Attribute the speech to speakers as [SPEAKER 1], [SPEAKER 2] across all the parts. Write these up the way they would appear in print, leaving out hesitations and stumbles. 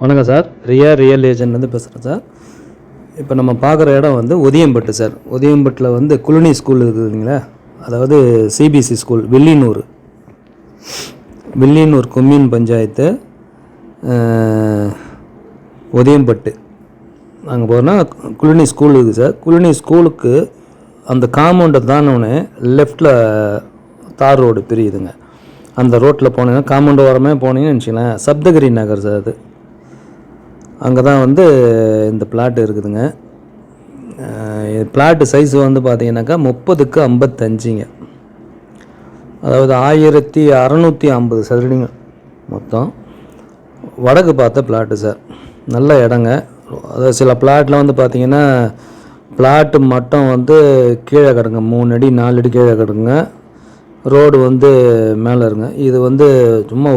[SPEAKER 1] வணக்கம் sir. Real ஏஜென்ட்லேருந்து பேசுகிறேன் sir. இப்போ நம்ம பார்க்குற இடம் வந்து உதியம்பட்டு சார். உதியம்பட்டில் வந்து குளுனி ஸ்கூல் இருக்குதுங்களா, அதாவது CBSE school. Villianur commune panchayat, Udhiyampattu. அங்கே போனால் குளுனி ஸ்கூல் இருக்குது சார். குளுனி ஸ்கூலுக்கு அந்த காம்பவுண்டை தானோடனே லெஃப்டில் தார் ரோடு பிரியுதுங்க. அந்த ரோட்டில் போனீங்கன்னா காம்பவுண்டு ஓரமே போனீங்கன்னு நினச்சிங்களேன், சப்தகிரி நகர் சார். அது அங்கே தான் வந்து இந்த பிளாட் இருக்குதுங்க. பிளாட்டு சைஸ் வந்து பார்த்தீங்கன்னாக்கா 30க்கு 55ங்க, அதாவது 1650 சதுரடிங்க மொத்தம். வடக்கு பார்த்த பிளாட்டு சார். நல்ல இடங்க. அதாவது சில பிளாட்டில் வந்து பார்த்திங்கன்னா பிளாட்டு மட்டம் வந்து கீழே கிடங்க, 3 அடி 4 அடி கீழே கிடக்குங்க. ரோடு வந்து மேலே இருங்க. இது வந்து சும்மா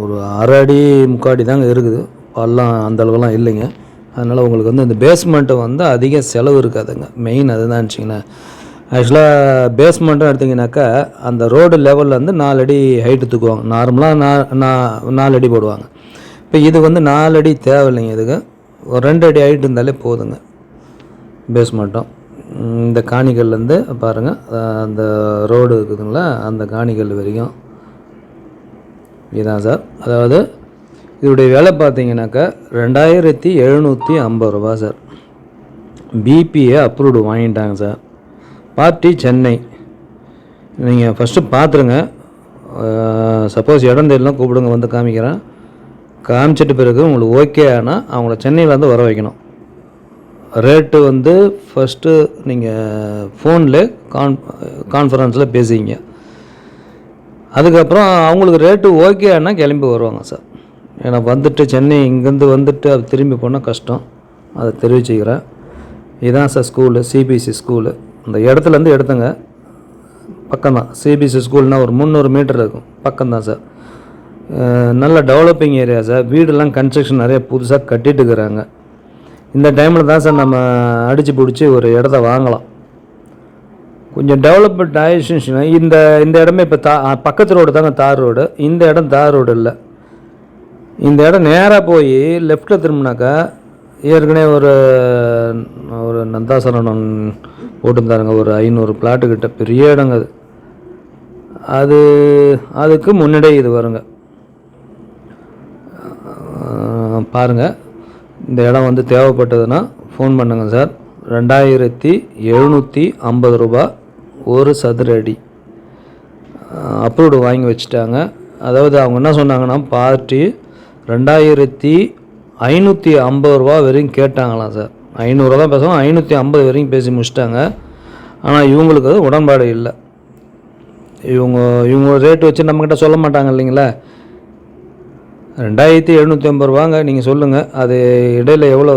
[SPEAKER 1] ஒரு அரை அடி முக்காடி தாங்க இருக்குது. பல்லாம் அந்தளவுலாம் இல்லைங்க. அதனால் உங்களுக்கு வந்து இந்த பேஸ்மெண்ட்டை வந்து அதிக செலவு இருக்காதுங்க. மெயின் அதுதான் வச்சிங்களேன். ஆக்சுவலாக பேஸ்மெண்ட்டும் எடுத்திங்கனாக்கா அந்த ரோடு லெவல்லேருந்து 4 அடி ஹைட்டு தூக்குவாங்க. நார்மலாக 4 அடி போடுவாங்க. இப்போ இது வந்து 4 அடி தேவையில்லைங்க. இதுக்கு ஒரு 2 அடி ஹைட் இருந்தாலே போதுங்க பேஸ்மெண்ட்டும். இந்த காணிகள்லேருந்து பாருங்கள், அந்த ரோடு இருக்குதுங்களா, அந்த காணிகள் வரைக்கும் இதுதான் சார். அதாவது இதோடைய விலை பார்த்தீங்கன்னாக்கா 2750 ரூபா சார். பிபிஏ அப்ரூவ்டு வாங்கிட்டாங்க சார். பார்ட்டி சென்னை. நீங்கள் ஃபஸ்ட்டு பார்த்துருங்க. சப்போஸ் இடம் தெரியலாம் கூப்பிடுங்க, வந்து காமிக்கிறேன். காமிச்சிட்டு பிறகு உங்களுக்கு ஓகே ஆனால் அவங்கள சென்னையிலேருந்து வர வைக்கணும். ரேட்டு வந்து ஃபஸ்ட்டு நீங்கள் ஃபோனில் கான்ஃபரன்ஸில் பேசிங்க. அதுக்கப்புறம் அவங்களுக்கு ரேட்டு ஓகே ஆனால் கிளம்பி வருவாங்க சார். ஏன்னா வந்துட்டு சென்னை இங்கேருந்து வந்துட்டு அது திரும்பி போனால் கஷ்டம். அதை தெரிவிச்சுக்கிறேன். இதுதான் சார் ஸ்கூலு, சிபிஎஸ்சி ஸ்கூலு. அந்த இடத்துலேருந்து எடுத்துங்க, பக்கம்தான். சிபிஎஸ்சி ஸ்கூல்னால் ஒரு 300 மீட்டர் இருக்கும், பக்கம்தான் சார். நல்ல டெவலப்பிங் ஏரியா சார். வீடெல்லாம் கன்ஸ்ட்ரக்ஷன் நிறைய புதுசாக கட்டிட்டு இருக்கிறாங்க. இந்த டைமில் தான் சார் நம்ம அடித்து பிடிச்சி ஒரு இடத்த வாங்கலாம். கொஞ்சம் டெவலப்மெண்ட் ஆயிடுச்சுன்னா இந்த இடமே இப்போ பக்கத்து ரோடு தாங்க தார் ரோடு. இந்த இடம் தார் ரோடு இல்லை. இந்த இடம் நேராக போய் லெஃப்டில் திரும்பினாக்கா ஏற்கனவே ஒரு நந்தாசரணம் போட்டுருந்தாருங்க. ஒரு 500 பிளாட்டுக்கிட்ட பெரிய இடங்க அது. அதுக்கு முன்னாடியே இது வருங்க. பாருங்கள், இந்த இடம் வந்து தேவைப்பட்டதுன்னா ஃபோன் பண்ணுங்கள் சார். 2750 ரூபா ஒரு சதுர அடி. அப்ரூவ்டு வாங்கி வச்சுட்டாங்க. அதாவது அவங்க என்ன சொன்னாங்கன்னா, பார்ட்டி 2550 ரூபா வரைக்கும் கேட்டாங்களாம் சார். 500 தான் பேசுவோம், 550 வரைக்கும் பேசி முடிச்சிட்டாங்க. ஆனால் இவங்களுக்கு அது உடன்பாடு இல்லை. இவங்க ரேட்டு வச்சு நம்மக்கிட்ட சொல்ல மாட்டாங்க இல்லைங்களா. 2750 ரூபாங்க. நீங்கள் சொல்லுங்கள், அது இடையில் எவ்வளோ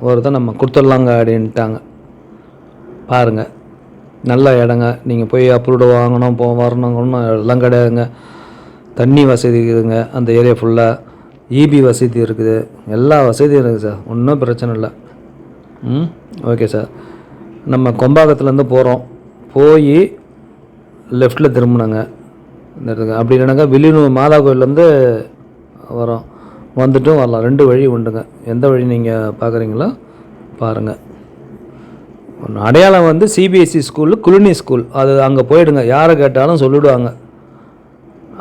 [SPEAKER 1] வருதோ நம்ம கொடுத்துடலாங்க அப்படின்ட்டாங்க. பாருங்கள், நல்ல இடங்க. நீங்கள் போய் அப்ரூவ்டு வாங்கணும் வரணும் எல்லாம் கிடையாதுங்க. தண்ணி வசதி இருக்குதுங்க அந்த ஏரியா ஃபுல்லாக. இபி வசதி இருக்குது, எல்லா வசதியும் இருக்குது சார். ஒன்றும் பிரச்சனை இல்லை. Okay sir. நம்ம கொம்பாக்கத்துலேருந்து போகிறோம், போய் லெஃப்டில் திரும்பினாங்க இந்த இடத்துக்கு. அப்படி இல்லைனாக்கா வில்லியனூர் மாதா கோயிலேருந்து வரோம், வந்துட்டும் வரலாம். 2 வழி உண்டுங்க. எந்த வழி நீங்கள் பார்க்குறீங்களோ பாருங்கள். அடையாளம் வந்து சிபிஎஸ்சி ஸ்கூலு, குளுனி ஸ்கூல். அது அங்கே போயிடுங்க, யாரை கேட்டாலும் சொல்லிவிடுவாங்க.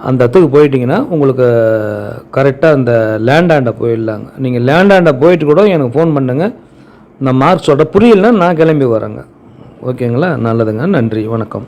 [SPEAKER 1] அந்த இடத்துக்கு போயிட்டிங்கன்னா உங்களுக்கு கரெக்டாக அந்த லேண்டாண்டை போயிடலாங்க. நீங்கள் லேண்டாண்டை போயிட்டு கூட எனக்கு ஃபோன் பண்ணுங்கள், நான் மார்க் சொல்கிறேன். புரியலன்னா நான் கிளம்பி வரேங்க. ஓகேங்களா? நல்லதுங்க. நன்றி, வணக்கம்.